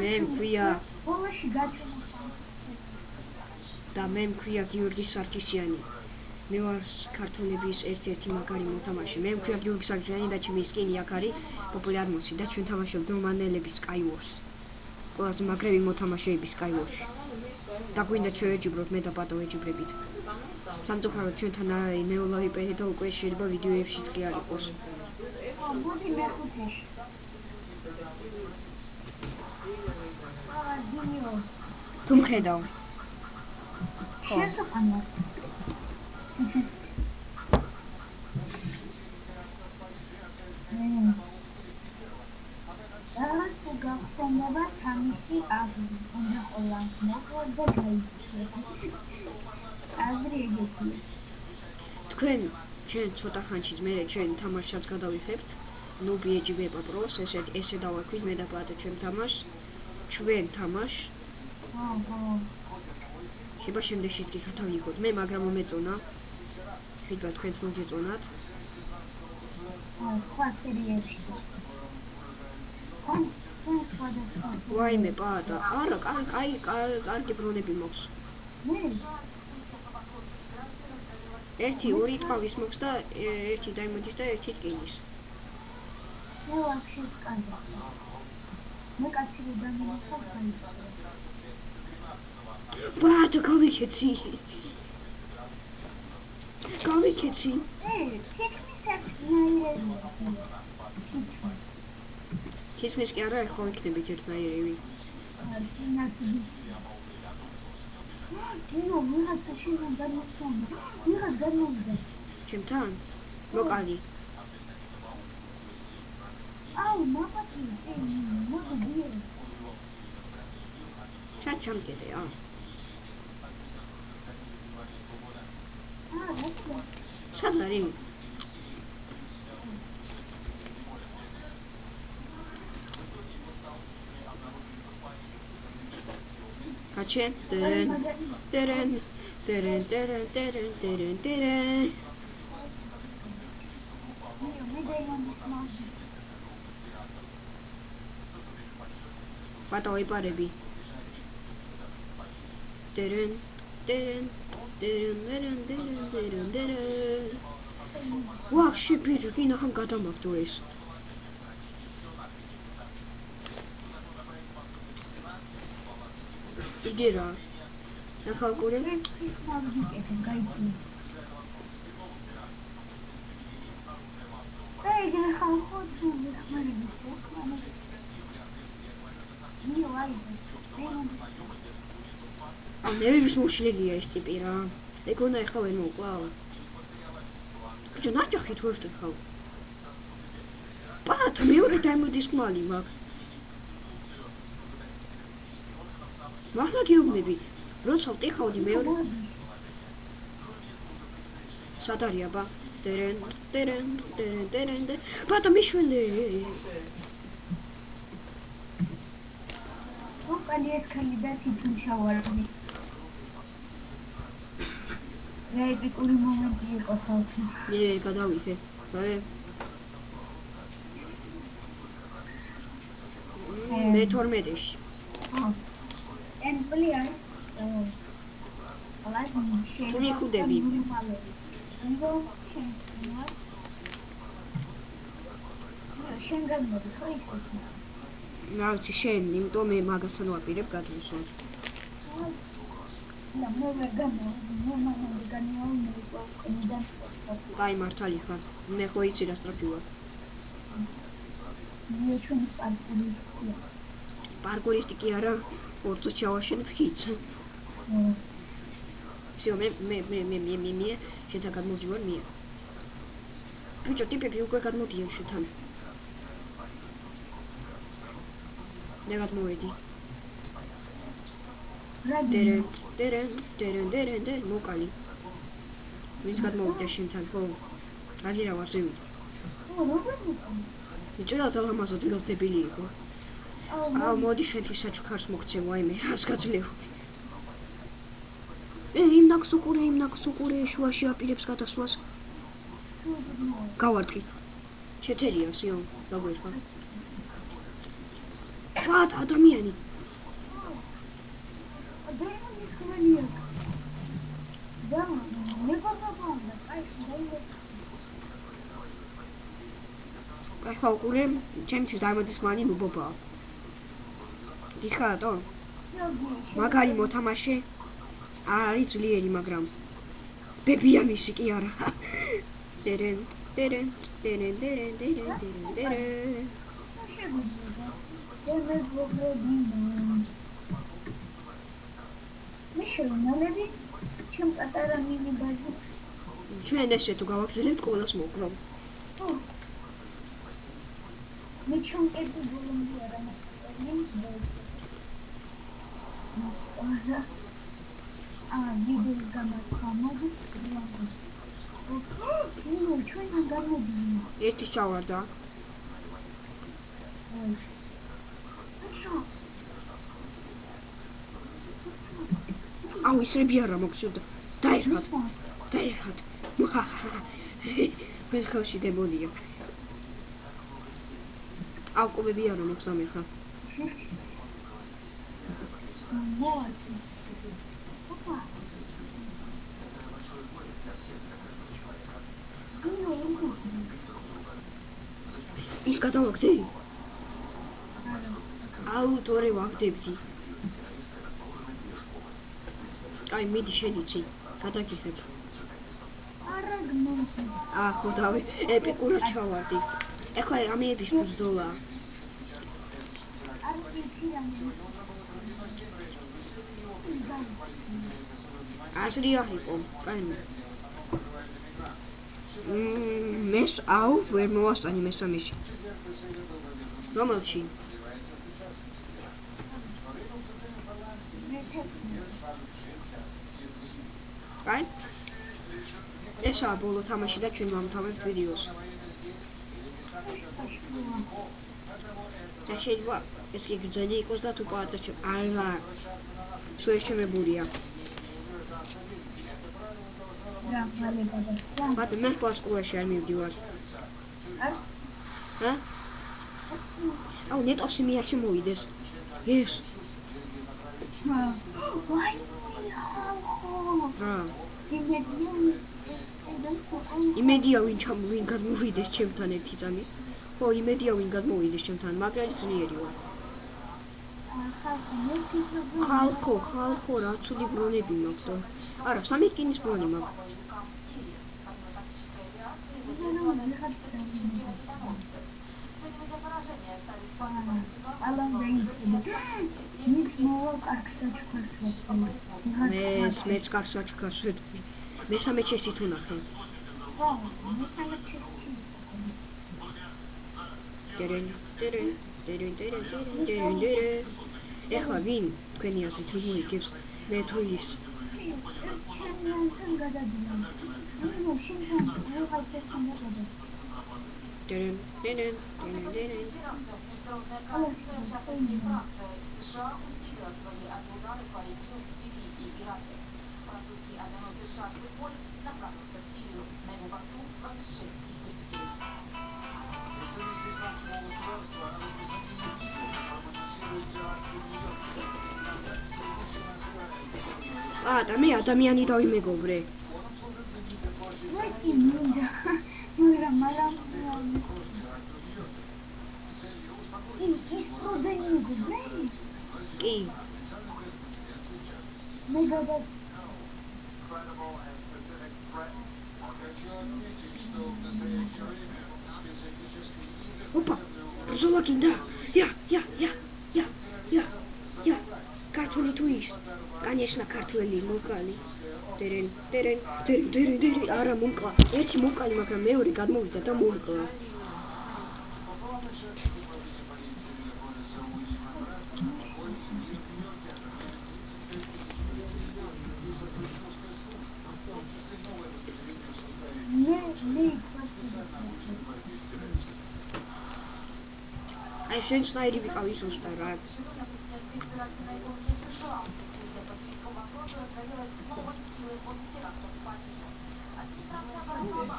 მე მქვია და მე მქვია გიორგი სარქისიანი. მე ვარ ქართულების ერთ-ერთი მაგარი მოთამაშე. მე მქვია გიორგი სარქისიანი და ჩემი სკინი აქ არის პოპულარმოსი და ჩვენ თამაშობთ რომანელების Skywars. ყველაზე მაგრები მოთამაშეები Skywars-ში. და გვინდა შევეჯიბროთ მე და ბატო ვეჯიბრებით. სამწუხაროდ ჩვენთან არის ნეოლავი პერი და უკვე შეიძლება ვიდეოებშიც კი არ იყოს. თუ მხედავ. გახსენება თამისი აზრი, უნდა ყველა მოკლედ და გაიქცეთ. აზრი ეგეთია. თქვენ ჩვენ ცოტა ხანში მერე ჩვენ თამაშსაც გადავიხებთ. ნუბი ეჯიბება პროს, ესე დავაქვით მე და ბატო ჩვენ თამაშს. ჩვენ თამაშ. შეიძლება შემდეგშიც კი გადავიღოთ. მე მაგრამ მომეწონა. შეიძლება თქვენც მოგეწონათ. სხვა სერიებში. ვაიმე ბატა, არა, კარგი ბრონები მოქვს. ერთი ორი ტყავის მოქვს და ერთი დაიმოდის და ერთი რკინის. ბატა, გავიქეცი. თითქმის კი არა, ხო იქნებით ერთნაირები. ჩემთან? მოკალი. ჩამკიდე, სად არის? Kaçın? Dırın. Bata oiparebi. Dırın. Vak şipir, yine ham kadamak doyuz. იგი რა? ნახალკური? ნერვის მოშლილია ეს ტიპი რა. ეგონა ეხლა ვერ მოყვაო. ბიჭო, ნაჯახით ვერ ვტეხავ. ბატა, მეორე დაიმოდის ხმალი მაქვს. მართლა გეუბნები, როცა ვტეხავდი მეორე. სად არის აბა? ტერენ. ბატა მიშველი. უკანი ეს კანდიდატი თუმშავარდი. რა ეპიკური მომენტი იყო ხალხი. მე გადავიხე. ბარე. მე 12-ში. Temple არის. თუ მიხუდები. შენ გამოდი ხო იქ? რა ვიცი შენ, იმიტომ მე მაგასთან ვაპირებ გადმოსვლა. კაი მართალი ხარ. მე ხო იცი რა სტრაფი ვარ. მე ჩვენ პარკურისტია. პარკურისტი კი არა, ორწო ჩავაშენებ ხიცა. всё, მე შენთან გადმოვდივარ მე. ბიჭო, ტიპები უკვე გადმოდიან შენთან. მე გადმოვედი. ტერენ, მოკალი. ვინც გადმოვიდა შენთან, ხო? აგირა ვარ ზევით. ბიჭო, რა თამასო თვითონ ძებილი იყო. მოდი შენთვის საჩუქარს მოგცე, ვაიმე, რას გაძლევდი. იმ ნაკსუკურე შუაში აპირებს გადასვლას. გავარტყი. ჩეთერია სიო, დაგვერხა. ვატ ადამიანი. ახლა უკვე ჩემთვის დაიმოდის მანი ნუბობა. ის ხარატო? მაგარი მოთამაშე არ არის ძლიერი, მაგრამ ბებია მისი კი არა. ტერენ ტერენ ტერენ ტერენ ტერენ ტერენ ტერენ. მიშელნალები ჩემ პატარა მინი ბაჟი. ჩვენ ესე თუ გავაგზავნებთ ყოველას მოგвалთ. მე ჩემ ერთი ბოლომდე არა მასწავლებელი. ვიდეო გამოვადი. ჩვენ გამოვიდი. ერთი ჩავარდა. აუ ისრები არა მოგწევდა. დაერხათ. დაერხათ. მე ხელში დემონია. აუ ყობები არა მოგზამერხა. ის გადავაგდე. აუ თორე ვაგდებდი. აი მიდი შედიცი. გადაგიხებ. არა გმონი. ხო დავი ეპიკურად ჩავარდი. ეხლა ამიების ბრძოლა. აზრია იყო. კაი. მეს აუ ვერ მოვასწანი მესამეში. რომელში? კაი? ესაა ბოლო თამაში და ჩვენ ვამთავრებთ ვიდეოს. და შეიძლება ეს კი გრძელი იყოს და თუ პატა არა. შეერჩემებულია. ბატონო, მე სკოლაში არ მივდივარ. ჰა? აუ ნეტოსი მე არ შემოვიდეს. ეს. ვაი. რა. იმედია ვინ გადმოვიდეს ჩემთან ერთი წამი. ხო, იმედია ვინ გადმოვიდეს ჩემთან, მაგრამ ძლიერი ვარ. ხალხო, რა ცუდი ბრონები მაქვს და. არა, 3 რკინის ბრონი მაქვს. მეც კარგ საჩუქარს ვეთქვი. მესამე ჩესით ვნახე. ტერენ. ეხლა ვინ თქვენი ასე თუ მოიგებს? მე თუ ის. ტერენ. Французский авианосец «Шарль де Голль» направился в Сирию. На его борту 26 истребителей. და მე ადამიანი დავიმეგობრე. კი. ოპა, ბრძოლა გინდა? ია. ქართული თუ ის? კანიესნა ქართველი მოკალი. ტერენ. არა მომკლა. ერთი მომკალი, მაგრამ მეორე გადმოვიდა და მომკლა. აი შენ სნაირი ვიყავი ზუსტად რა. Избирательной гонки США. Дискуссия по сирийскому вопросу разгорелась с новой силой после терактов в Париже. Администрация Барака Обамы